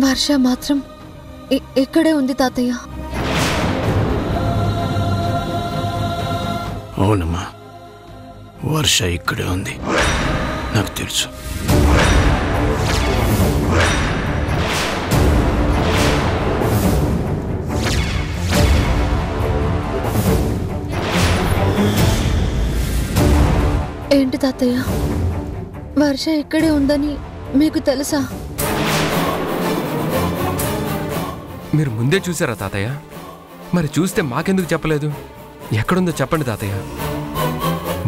వర్ష మాత్రం ఇక్కడే ఉంది తాతయ్య. అవునమ్మా, వర్ష ఇక్కడే ఉంది, నాకు తెలుసు. ఏంటి తాతయ్య, వర్ష ఇక్కడే ఉందని మీకు తెలుసా? మీరు ముందే చూసారా తాతయ్య? మరి చూస్తే మాకెందుకు చెప్పలేదు? ఎక్కడుందో చెప్పండి తాతయ్య.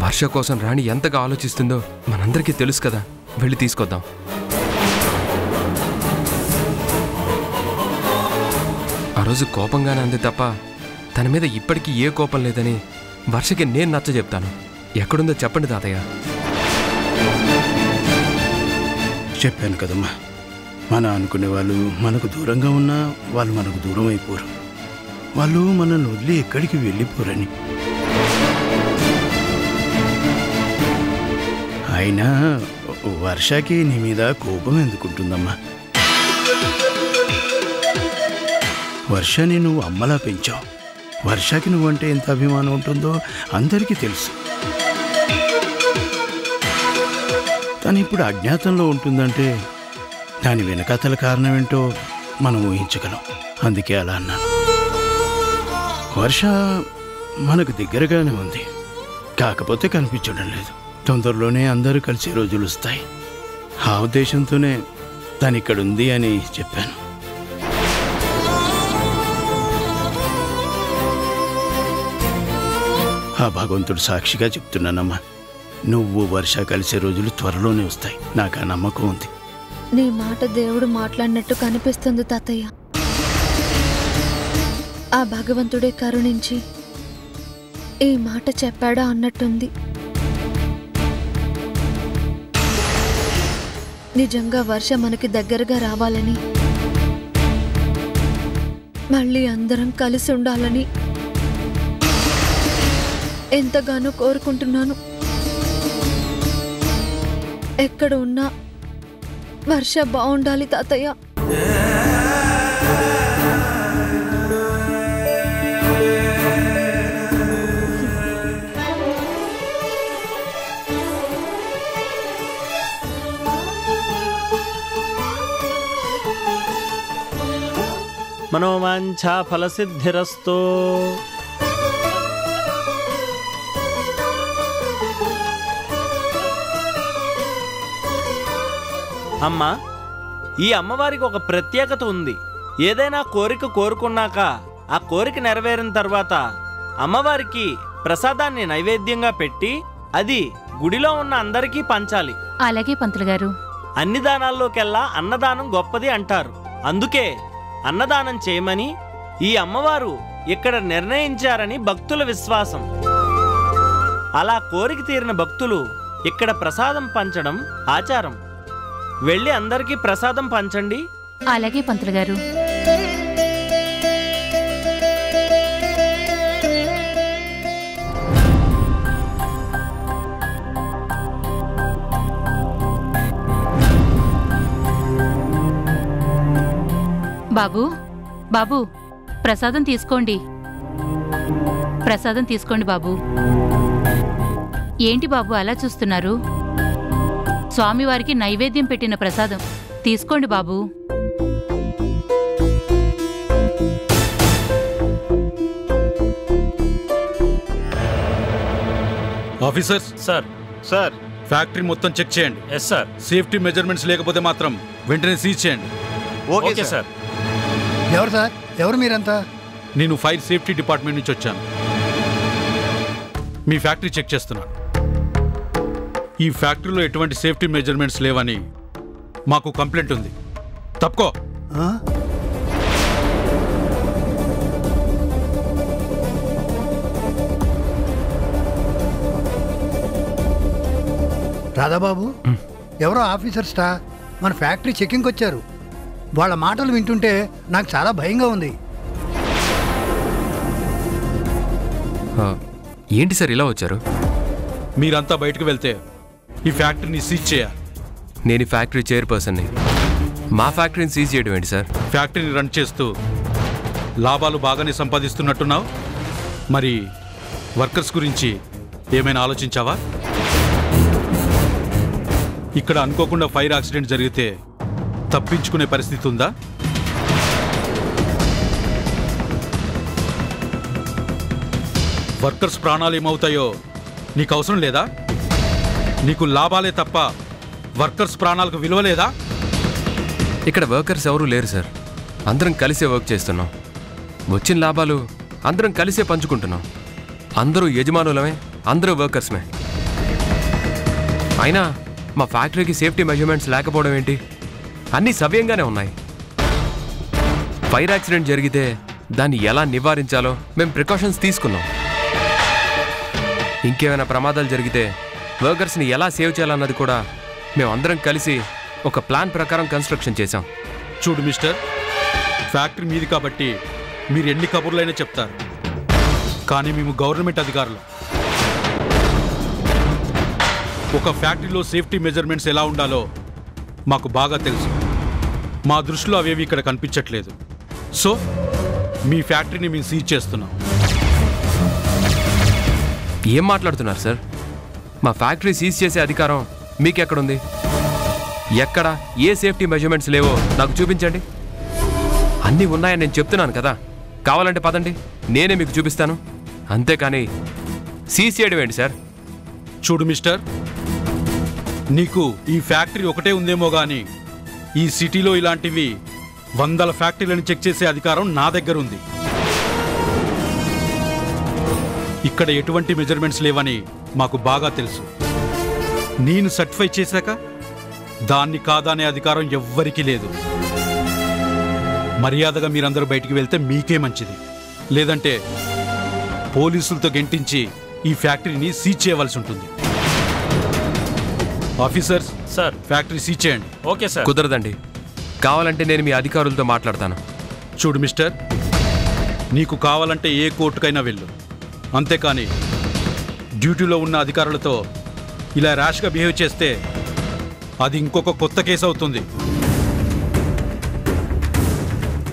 వర్ష కోసం రాణి ఎంతగా ఆలోచిస్తుందో మనందరికీ తెలుసు కదా, వెళ్ళి తీసుకొద్దాం. ఆ రోజు కోపంగానే అంది తప్ప తన మీద ఇప్పటికీ ఏ కోపం లేదని వర్షకి నేను నచ్చ చెప్తాను. ఎక్కడుందో చెప్పండి తాతయ్య. చెప్పాను కదమ్మా, మన అనుకునే వాళ్ళు మనకు దూరంగా ఉన్నా వాళ్ళు మనకు దూరం అయిపోరు. వాళ్ళు మనల్ని వదిలి ఎక్కడికి వెళ్ళిపోరని. అయినా వర్షకి నీ మీద కోపం ఎందుకుంటుందమ్మా? వర్షని నువ్వు అమ్మలా పెంచావు. వర్షకి నువ్వంటే ఎంత అభిమానం ఉంటుందో అందరికీ తెలుసు. తను ఇప్పుడు అజ్ఞాతంలో ఉంటుందంటే దాని వెనకాతల కారణం ఏంటో మనం ఊహించగలం. అందుకే అలా అన్నాను. వర్ష మనకు దగ్గరగానే ఉంది, కాకపోతే కనిపించడం లేదు. తొందరలోనే అందరూ కలిసే రోజులు వస్తాయి. ఆ ఉద్దేశంతోనే తను ఇక్కడుంది అని చెప్పాను. ఆ భగవంతుడు సాక్షిగా చెప్తున్నానమ్మా, నువ్వు వర్ష కలిసే రోజులు త్వరలోనే వస్తాయి. నాకు ఆ నమ్మకం ఉంది. నీ మాట దేవుడు మాట్లాడినట్టు కనిపిస్తుంది తాతయ్య. ఆ భగవంతుడే కరుణించి ఈ మాట చెప్పాడా అన్నట్టుంది. నిజంగా వర్ష మనకి దగ్గరగా రావాలని, మళ్ళీ అందరం కలిసి ఉండాలని ఎంతగానో కోరుకుంటున్నాను. ఎక్కడ ఉన్నా వర్ష బాగుండాలి తాతయ్య. మనోవాంఛా ఫలసిద్ధిరస్తు. అమ్మా, ఈ అమ్మవారికి ఒక ప్రత్యేకత ఉంది. ఏదైనా కోరిక కోరుకున్నాక ఆ కోరిక నెరవేరిన తర్వాత అమ్మవారికి ప్రసాదాన్ని నైవేద్యంగా పెట్టి అది గుడిలో ఉన్న అందరికీ పంచాలి. అలాగే పంతులు గారు. అన్ని దానాల్లోకెల్లా అన్నదానం గొప్పది అంటారు. అందుకే అన్నదానం చేయమని ఈ అమ్మవారు ఇక్కడ నిర్ణయించారని భక్తుల విశ్వాసం. అలా కోరిక తీరిన భక్తులు ఇక్కడ ప్రసాదం పంచడం ఆచారం. వెళ్ళి అందరికీ ప్రసాదం పంచండి. అలాగే పంతులు గారు. బాబు, బాబు, ప్రసాదం తీసుకోండి. ప్రసాదం తీసుకోండి బాబు. ఏంటి బాబు అలా చూస్తున్నారు? స్వామివారికి నైవేద్యం పెట్టిన ప్రసాదం తీసుకోండి బాబు. ఆఫీసర్స్. సార్. సార్. ఫ్యాక్టరీ మొత్తం చెక్ చేయండి. Yes sir. సేఫ్టీ మెజర్మెంట్స్ లేకపోతే మాత్రం వెంటనే సీజ్ చేయండి. Okay sir. ఎవరు సార్? ఎవరు మీరంతా? నేను ఫైర్ సేఫ్టీ డిపార్ట్మెంట్ నుంచి వచ్చాను. మీ ఫ్యాక్టరీ చెక్ చేస్తున్నాను. ఈ ఫ్యాక్టరీలో ఎటువంటి సేఫ్టీ మెజర్మెంట్స్ లేవని మాకు కంప్లైంట్ ఉంది. తప్పుకో. రాధాబాబు, ఎవరో ఆఫీసర్స్టా మన ఫ్యాక్టరీ చెకింగ్కి వచ్చారు. వాళ్ళ మాటలు వింటుంటే నాకు చాలా భయంగా ఉంది. ఏంటి సార్ ఇలా వచ్చారు? మీరంతా బయటకు వెళ్తే ఈ ఫ్యాక్టరీని సీజ్ చేయాలి. నేను ఫ్యాక్టరీ చైర్పర్సన్ని. మా ఫ్యాక్టరీని సీజ్ చేయడం ఏంటి సార్? ఫ్యాక్టరీని రన్ చేస్తూ లాభాలు బాగానే సంపాదిస్తున్నట్టున్నావు. మరి వర్కర్స్ గురించి ఏమైనా ఆలోచించావా? ఇక్కడ అనుకోకుండా ఫైర్ యాక్సిడెంట్ జరిగితే తప్పించుకునే పరిస్థితి ఉందా? వర్కర్స్ ప్రాణాలు ఏమవుతాయో నీకు అవసరం లేదా? నీకు లాభాలే తప్ప వర్కర్స్ ప్రాణాలకు విలువ లేదా? ఇక్కడ వర్కర్స్ ఎవరూ లేరు సార్. అందరం కలిసే వర్క్ చేస్తున్నాం. వచ్చిన లాభాలు అందరం కలిసే పంచుకుంటున్నాం. అందరూ యజమానులమే, అందరూ వర్కర్స్మే. అయినా మా ఫ్యాక్టరీకి సేఫ్టీ మెజర్మెంట్స్ లేకపోవడం ఏంటి? అన్నీ సవ్యంగానే ఉన్నాయి. ఫైర్ యాక్సిడెంట్ జరిగితే దాన్ని ఎలా నివారించాలో మేము ప్రికాషన్స్ తీసుకున్నాం. ఇంకేమైనా ప్రమాదాలు జరిగితే వర్కర్స్ని ఎలా సేవ్ చేయాలన్నది కూడా మేము అందరం కలిసి ఒక ప్లాన్ ప్రకారం కన్స్ట్రక్షన్ చేశాం. చూడు మిస్టర్, ఫ్యాక్టరీ మీది కాబట్టి మీరు ఎన్ని కబుర్లైనా చెప్తారు. కానీ మేము గవర్నమెంట్ అధికారులు. ఒక ఫ్యాక్టరీలో సేఫ్టీ మెజర్మెంట్స్ ఎలా ఉండాలో మాకు బాగా తెలుసు. మా దృష్టిలో అవేవి ఇక్కడ కనిపించట్లేదు. సో మీ ఫ్యాక్టరీని మేము సీజ్ చేస్తున్నాం. ఏం మాట్లాడుతున్నారు సార్? మా ఫ్యాక్టరీ సీజ్ చేసే అధికారం మీకెక్కడుంది? ఎక్కడ ఏ సేఫ్టీ మెజర్మెంట్స్ లేవో నాకు చూపించండి. అన్నీ ఉన్నాయని నేను చెప్తున్నాను కదా. కావాలంటే పదండి, నేనే మీకు చూపిస్తాను. అంతేకాని సీజ్ చేయడం ఏంటి సార్? చూడు మిస్టర్, నీకు ఈ ఫ్యాక్టరీ ఒకటే ఉందేమో కానీ ఈ సిటీలో ఇలాంటివి 100 ఫ్యాక్టరీలను చెక్ చేసే అధికారం నా దగ్గర ఉంది. ఇక్కడ ఎటువంటి మెజర్మెంట్స్ లేవని మాకు బాగా తెలుసు. నేను సర్టిఫై చేశాక దాన్ని కాదనే అధికారం ఎవ్వరికీ లేదు. మర్యాదగా మీరందరూ బయటికి వెళ్తే మీకే మంచిది. లేదంటే పోలీసులతో గెంటించి ఈ ఫ్యాక్టరీని సీజ్ చేయవలసి ఉంటుంది. ఆఫీసర్స్, సార్ ఫ్యాక్టరీ సీజ్ చేయండి. Okay sir. కుదరదండి. కావాలంటే నేను మీ అధికారులతో మాట్లాడతాను. చూడు మిస్టర్, నీకు కావాలంటే ఏ కోర్టుకైనా వెళ్ళు. అంతేకాని డ్యూటీలో ఉన్న అధికారులతో ఇలా ర్యాష్గా బిహేవ్ చేస్తే అది ఇంకొక కొత్త కేసు అవుతుంది.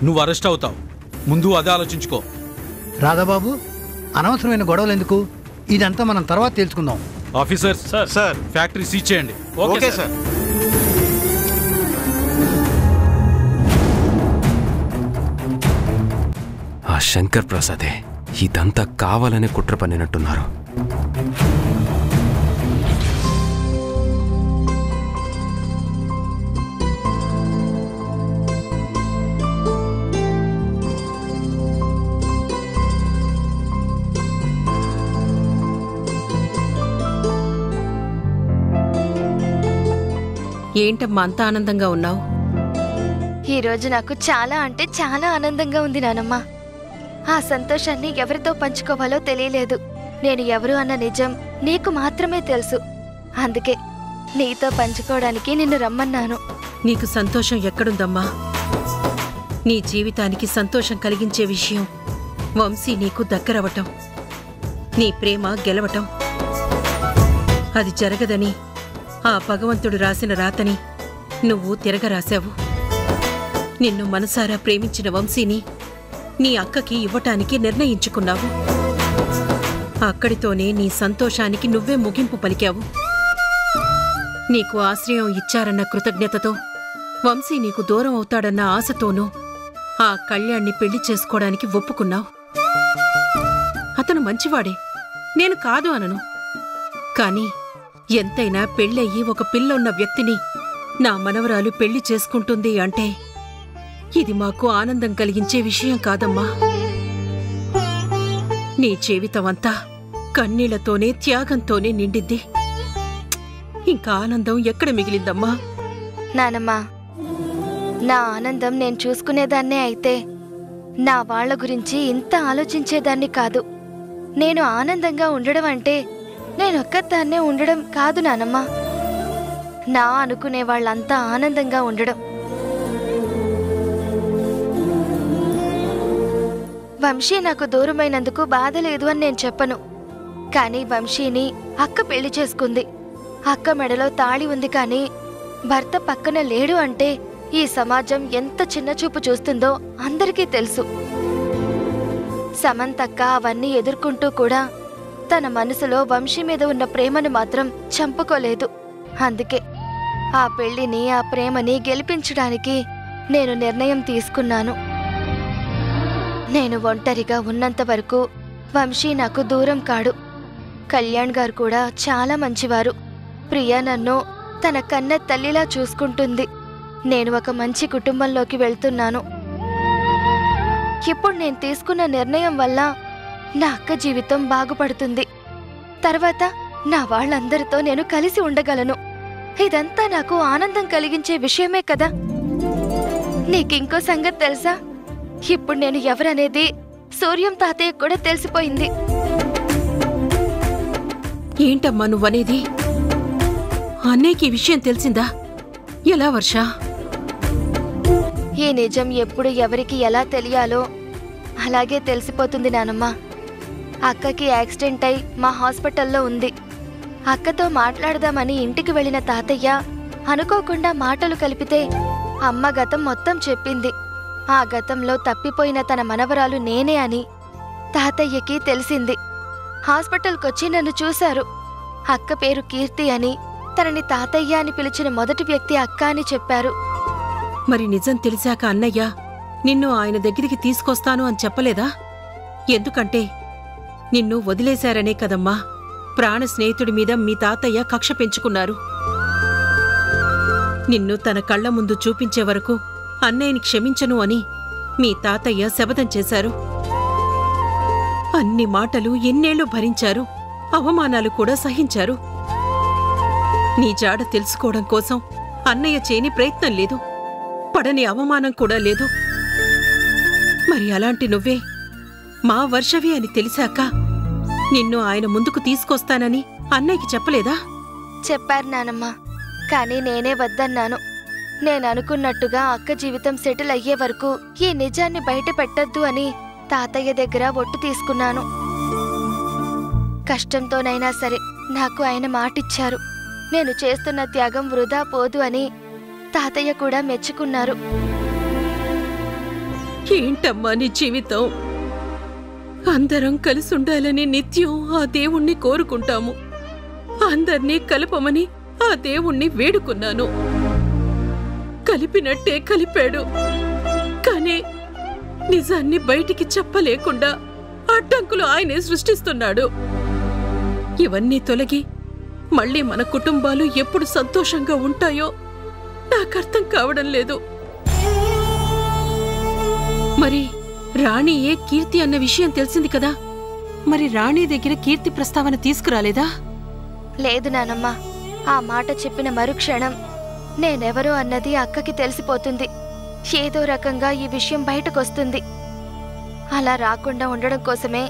నువ్వు అరెస్ట్ అవుతావు. ముందు అదే ఆలోచించుకో. రాధాబాబు, అనవసరమైన గొడవలు ఎందుకు? ఇదంతా మనం తర్వాత తెలుసుకుందాం. ఆఫీసర్స్, సార్ ఫ్యాక్టరీ సీజ్ చేయండి. Okay sir. ఆ శంకర్ ప్రసాదే ఇదంతా కావాలనే కుట్ర పన్నినట్టున్నారు. ఏంటమ్మా అంత ఆనందంగా ఉన్నావు? ఈరోజు నాకు చాలా అంటే చాలా ఆనందంగా ఉంది నానమ్మ. ఆ సంతోషాన్ని ఎవరితో పంచుకోవాలో తెలియలేదు. నేను ఎవరు అన్న నిజం నీకు మాత్రమే తెలుసు. అందుకే నీతో పంచుకోవడానికి నిన్ను రమ్మన్నాను. నీకు సంతోషం ఎక్కడుందమ్మా? నీ జీవితానికి సంతోషం కలిగించే విషయం వంశీ నీకు దగ్గరవటం, నీ ప్రేమ గెలవటం. అది జరగదని ఆ భగవంతుడు రాసిన రాతని నువ్వు తిరగరాశావు. నిన్ను మనసారా ప్రేమించిన వంశీని నీ అక్కకి ఇవ్వటానికి నిర్ణయించుకున్నావు. అక్కడితోనే నీ సంతోషానికి నువ్వే ముగింపు పలికావు. నీకు ఆశ్రయం ఇచ్చారన్న కృతజ్ఞతతో, వంశీ నీకు దూరం అవుతాడన్న ఆశతోనూ ఆ కళ్యాణ్ణి పెళ్లి చేసుకోవడానికి ఒప్పుకున్నావు. అతను మంచివాడే, నేను కాదు అనను. కాని ఎంతైనా పెళ్ళయ్యి ఒక పిల్లున్న వ్యక్తిని నా మనవరాలు పెళ్లి చేసుకుంటుంది అంటే ఇది మాకు ఆనందం కలిగించే విషయం కాదమ్మా. నీ జీవితమంతా కన్నీళ్లతోనే త్యాగంతోనే నిండిద్ది. ఇంకా ఆనందం ఎక్కడ మిగిలిందమ్మా? నానమ్మా, నా ఆనందం నేను చూసుకునేదాన్నే అయితే నా వాళ్ల గురించి ఇంత ఆలోచించేదాన్ని కాదు. నేను ఆనందంగా ఉండడం అంటే నేనొక్కదాన్నే ఉండడం కాదు నానమ్మా. నా అనుకునే వాళ్ళంతా ఆనందంగా ఉండడం. వంశీ నాకు దూరమైనందుకు బాధ లేదు అని నేను చెప్పను. కానీ వంశీని అక్క పెళ్లి చేసుకుంది. అక్క మెడలో తాళి ఉంది కానీ భర్త పక్కన లేడు అంటే ఈ సమాజం ఎంత చిన్నచూపు చూస్తుందో అందరికీ తెలుసు. సమంతక్క అవన్నీ ఎదుర్కొంటూ కూడా తన మనసులో వంశీ మీద ఉన్న ప్రేమను మాత్రం చంపుకోలేదు. అందుకే ఆ పెళ్లిని, ఆ ప్రేమని గెలిపించడానికి నేను నిర్ణయం తీసుకున్నాను. నేను ఒంటరిగా ఉన్నంత వరకు వంశీ నాకు దూరం కాడు. కళ్యాణ్ గారు కూడా చాలా మంచివారు. ప్రియా నన్ను తన కన్న తల్లిలా చూసుకుంటుంది. నేను ఒక మంచి కుటుంబంలోకి వెళ్తున్నాను. ఇప్పుడు నేను తీసుకున్న నిర్ణయం వల్ల నా అక్క జీవితం బాగుపడుతుంది. తర్వాత నా వాళ్ళందరితో నేను కలిసి ఉండగలను. ఇదంతా నాకు ఆనందం కలిగించే విషయమే కదా. నీకింకో సంగతి తెలుసా? ఇప్పుడు నేను ఎవరనేది సూర్యం తాతయ్య కూడా తెలిసిపోయింది. ఏంటమ్మా నువ్వనేది? అన్నయ్యకి ఈ విషయం తెలిసిందా? ఎలా వర్ష? ఈ నిజం ఎప్పుడు ఎవరికి ఎలా తెలియాలో అలాగే తెలిసిపోతుంది నానమ్మ. అక్కకి యాక్సిడెంట్ అయి మా హాస్పిటల్లో ఉంది. అక్కతో మాట్లాడదామని ఇంటికి వెళ్ళిన తాతయ్య అనుకోకుండా మాటలు కలిపితే అమ్మ గతం మొత్తం చెప్పింది. ఆ గతంలో తప్పిపోయిన తన మనవరాలు నేనే అని తాతయ్యకి తెలిసింది. హాస్పిటల్కొచ్చి నన్ను చూశారు. అక్క పేరు కీర్తి అని, తనని తాతయ్య అని పిలిచిన మొదటి వ్యక్తి అక్క అని చెప్పారు. మరి నిజం తెలిసాక అన్నయ్య నిన్ను ఆయన దగ్గరికి తీసుకొస్తాను అని చెప్పలేదా? ఎందుకంటే నిన్ను వదిలేశారనే కదమ్మా ప్రాణ స్నేహితుడి మీద మీ తాతయ్య కక్ష పెంచుకున్నారు. నిన్ను తన కళ్ల ముందు చూపించే వరకు అన్నయ్యని క్షమించను అని మీ తాతయ్య శపథం చేశారు. అన్ని మాటలు ఎన్నేళ్లు భరించారు, అవమానాలు కూడా సహించారు. నీ జాడ తెలుసుకోవడం కోసం అన్నయ్య చేయని ప్రయత్నం లేదు, పడని అవమానం కూడా లేదు. మరి అలాంటి నువ్వే మా వర్షవి అని తెలిసాక నిన్ను ఆయన ముందుకు తీసుకొస్తానని అన్నయ్యకి చెప్పలేదా? చెప్పారు నానమ్మ, కానీ నేనే వద్దన్నాను. నేననుకున్నట్టుగా అక్క జీవితం సెటిల్ అయ్యే వరకు ఈ నిజాన్ని బయట పెట్టద్దు అని తాతయ్య దగ్గర ఒట్టు తీసుకున్నాను. కష్టంతోనైనా సరే నాకు ఆయన మాటిచ్చారు. నేను చేస్తున్న త్యాగం వృధా పోదు అని తాతయ్య కూడా మెచ్చుకున్నారు. ఏంటమ్మా నీ జీవితం? అందరం కలిసుండాలని నిత్యం ఆ దేవుణ్ణి కోరుకుంటాము. అందర్నీ కలపమని ఆ దేవుణ్ణి వేడుకున్నాను. కలిపినట్టే కలిపాడు. కానీ నిజాన్ని బయటికి చెప్పలేకుండా అడ్డంకులు ఆయనే సృష్టిస్తున్నాడు. ఇవన్నీ తొలగి మళ్ళీ మన కుటుంబాలు ఎప్పుడు సంతోషంగా ఉంటాయో నాకర్థం కావడం లేదు. మరి రాణియే కీర్తి అన్న విషయం తెలిసింది కదా, మరి రాణి దగ్గర కీర్తి ప్రస్తావన తీసుకురాలేదా? లేదు నానమ్మ, ఆ మాట చెప్పిన మరుక్షణం నేనెవరో అన్నది అక్కకి తెలిసిపోతుంది. ఏదో రకంగా ఈ విషయం బయటకొస్తుంది. అలా రాకుండా ఉండడం కోసమే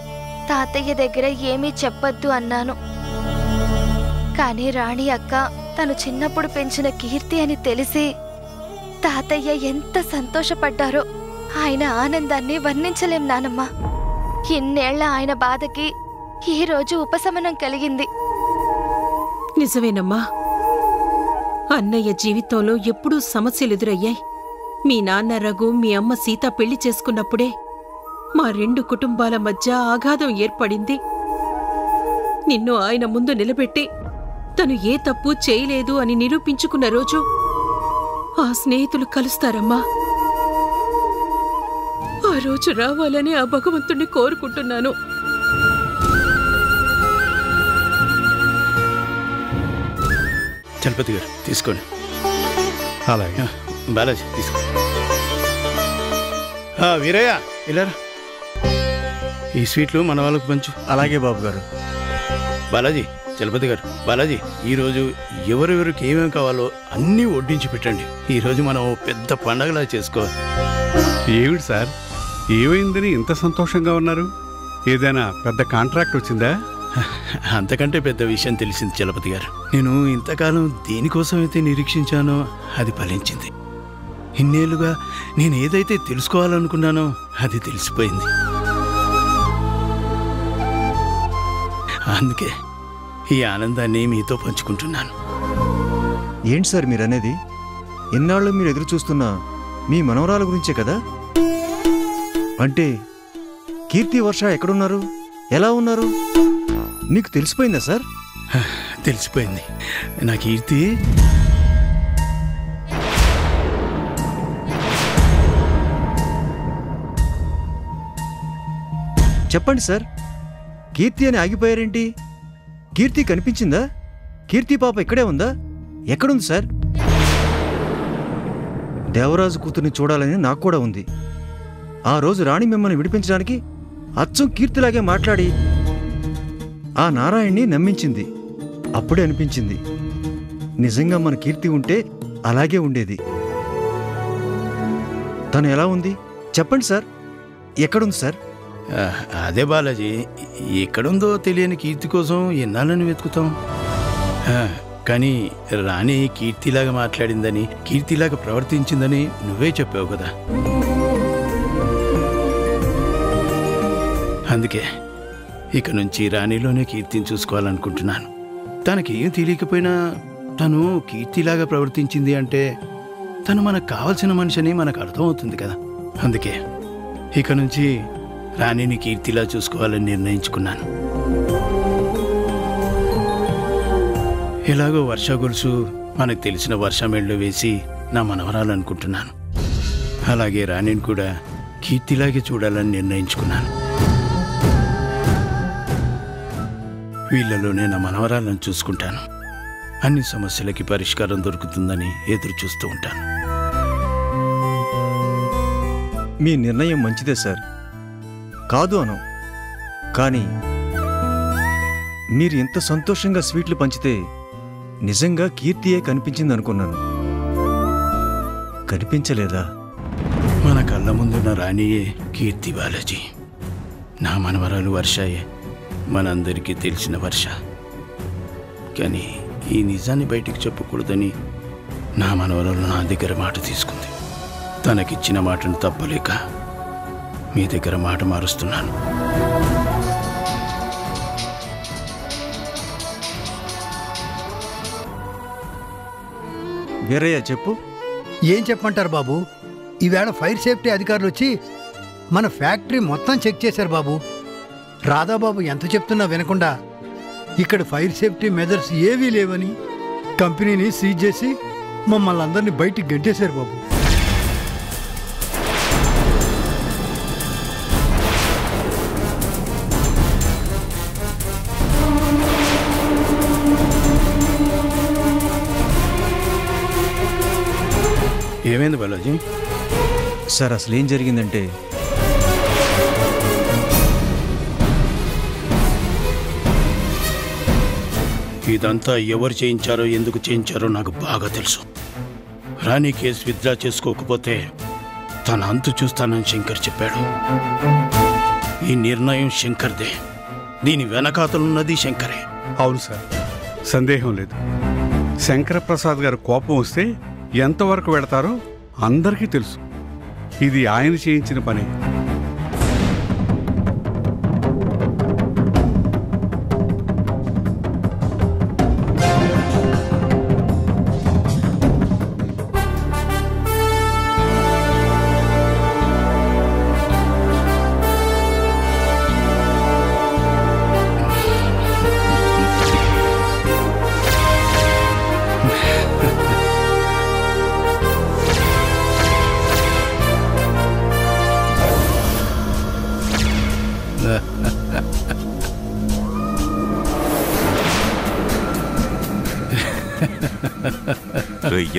తాతయ్య దగ్గర ఏమీ చెప్పొద్దు అన్నాను. కానీ రాణి అక్క తను చిన్నప్పుడు పెంచిన కీర్తి అని తెలిసి తాతయ్య ఎంత సంతోషపడ్డారో ఆయన ఆనందాన్ని వర్ణించలేం నానమ్మ. ఇన్నేళ్ల ఆయన బాధకి ఈ రోజు ఉపశమనం కలిగింది. నిజమేనమ్మా, అన్నయ్య జీవితంలో ఎప్పుడూ సమస్యలెదురయ్యాయి. మీ నాన్న రఘు, మీ అమ్మ సీత పెళ్లి చేసుకున్నప్పుడే మా 2 కుటుంబాల మధ్య ఆఘాతం ఏర్పడింది. నిన్ను ఆయన ముందు నిలబెట్టి తను ఏ తప్పు చేయలేదు అని నిరూపించుకున్న రోజు ఆ స్నేహితులు కలుస్తారమ్మా. ఆ రోజు రావాలని ఆ భగవంతుణ్ణి కోరుకుంటున్నాను. చలపతి గారు తీసుకోండి. అలాగే బాలాజీ తీసుకో. వీరయ్య ఇలా ఈ స్వీట్లు మన వాళ్ళకు పంచు. అలాగే బాబు గారు. బాలాజీ, చలపతి గారు, బాలాజీ, ఈరోజు ఎవరెవరికి ఏమేమి కావాలో అన్నీ వడ్డించి పెట్టండి. ఈరోజు మనం పెద్ద పండగలా చేసుకోవాలి. ఏమిటి సార్, ఏమైందని ఇంత సంతోషంగా ఉన్నారు? ఏదైనా పెద్ద కాంట్రాక్ట్ వచ్చిందా? అంతకంటే పెద్ద విషయం తెలిసింది చలపతి గారు. నేను ఇంతకాలం దేనికోసమైతే నిరీక్షించానో అది ఫలించింది. ఇన్నేళ్లుగా నేను ఏదైతే తెలుసుకోవాలనుకున్నానో అది తెలిసిపోయింది. అందుకే ఈ ఆనందాన్ని మీతో పంచుకుంటున్నాను. ఏంటి సార్ మీరనేది? ఎన్నాళ్ళు మీరు ఎదురు చూస్తున్న మీ మనవరాల గురించే కదా? అంటే కీర్తి, వర్ష ఎక్కడున్నారు, ఎలా ఉన్నారు నీకు తెలిసిపోయిందా సార్? తెలిసిపోయింది. నా కీర్తి చెప్పండి సార్, కీర్తి అని ఆగిపోయారేంటి? కీర్తి కనిపించిందా? కీర్తి పాప ఇక్కడే ఉందా? ఎక్కడుంది సార్? దేవరాజు కూతుర్ని చూడాలని నాకు కూడా ఉంది. ఆ రోజు రాణి మిమ్మల్ని విడిపించడానికి అచ్చం కీర్తిలాగే మాట్లాడి ఆ నారాయణ్ణి నమ్మించింది. అప్పుడే అనిపించింది, నిజంగా మన కీర్తి ఉంటే అలాగే ఉండేది. తను ఎలా ఉంది చెప్పండి సార్, ఎక్కడుంది సార్? అదే బాలాజీ, ఎక్కడుందో తెలియని కీర్తి కోసం ఎన్నాళ్ళని వెతుకుతాం. కానీ రాణి కీర్తిలాగా మాట్లాడిందని, కీర్తిలాగా ప్రవర్తించిందని నువ్వే చెప్పావు కదా. అందుకే ఇక నుంచి రాణిలోనే కీర్తిని చూసుకోవాలనుకుంటున్నాను. తనకేం తెలియకపోయినా తను కీర్తిలాగా ప్రవర్తించింది అంటే తను మనకు కావలసిన మనిషిని మనకు అర్థమవుతుంది కదా. అందుకే ఇక నుంచి రాణిని కీర్తిలా చూసుకోవాలని నిర్ణయించుకున్నాను. ఎలాగో వర్ష గొలుసు మనకు తెలిసిన వర్ష మెళ్ళలో వేసి నా మనవరాలనుకుంటున్నాను. అలాగే రాణిని కూడా కీర్తిలాగే చూడాలని నిర్ణయించుకున్నాను. వీళ్ళలోనే నా మనవరాలను చూసుకుంటాను. అన్ని సమస్యలకి పరిష్కారం దొరుకుతుందని ఎదురు చూస్తూ ఉంటాను. మీ నిర్ణయం మంచిదే సార్, కాదు అను. కానీ మీరు ఎంత సంతోషంగా స్వీట్లు పంచితే నిజంగా కీర్తియే కనిపించింది అనుకున్నాను. కనిపించలేదా? మన కళ్ళ ముందున్న రాణియే కీర్తి బాలాజీ. నా మనవరాలు వర్షయే, మనందరికీ తెలిసిన వర్ష. కానీ ఈ నిజాన్ని బయటికి చెప్పకూడదని నా మనవరాలు నా దగ్గర మాట తీసుకుంది. తనకిచ్చిన మాటను తప్పలేక మీ దగ్గర మాట మారుస్తున్నాను. వీరయ్య చెప్పు. ఏం చెప్పమంటారు బాబు, ఈవేళ ఫైర్ సేఫ్టీ అధికారులు వచ్చి మన ఫ్యాక్టరీ మొత్తం చెక్ చేశారు బాబు. రాధాబాబు ఎంత చెప్తున్నా వినకుండా ఇక్కడ ఫైర్ సేఫ్టీ మెజర్స్ ఏవీ లేవని కంపెనీని సీజ్ చేసి మమ్మల్ని అందరినీ బయటికి గెంటేశారు బాబు. ఏమైంది బాలాజీ? సార్ అసలు ఏం జరిగిందంటే, ఇదంతా ఎవరు చేయించారో, ఎందుకు చేయించారో నాకు బాగా తెలుసు. రాణి కేసు విత్డ్రా చేసుకోకపోతే తన అంతు చూస్తానని శంకర్ చెప్పాడు. ఈ నిర్ణయం శంకర్దే. దీని వెనకాతలున్నది శంకరే. అవును సార్, సందేహం లేదు. శంకరప్రసాద్ గారు కోపం వస్తే ఎంతవరకు వెడతారో అందరికీ తెలుసు. ఇది ఆయన చేయించిన పని.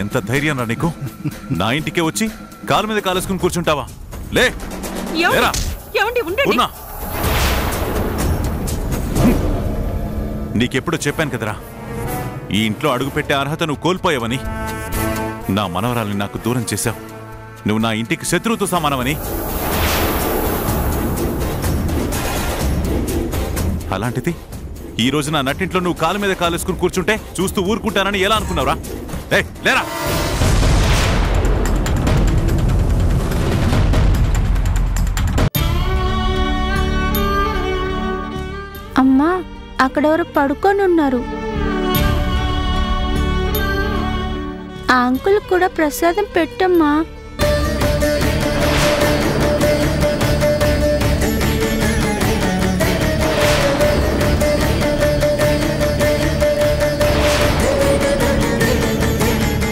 ఎంత ధైర్యం రా నీకు? నా ఇంటికే వచ్చి కాలు మీద కాలేసుకుని కూర్చుంటావా? లే, నీకెప్పుడు చెప్పాను కదరా, ఈ ఇంట్లో అడుగుపెట్టే అర్హత నువ్వు కోల్పోయావని. నా మనవరాల్ని నాకు దూరం చేశావు. నువ్వు నా ఇంటికి శత్రువుతో సమానమని. అలాంటిది ఈ రోజు నా నట్టింట్లో నువ్వు కాలు మీద కాలేసుకుని కూర్చుంటే చూస్తూ ఊరుకుంటానని ఎలా అనుకున్నావురా? లేరా. అమ్మా, అక్కడెవరు పడుకొని ఉన్నారు. ఆ అంకుల్ కూడా ప్రసాదం పెట్టమ్మా.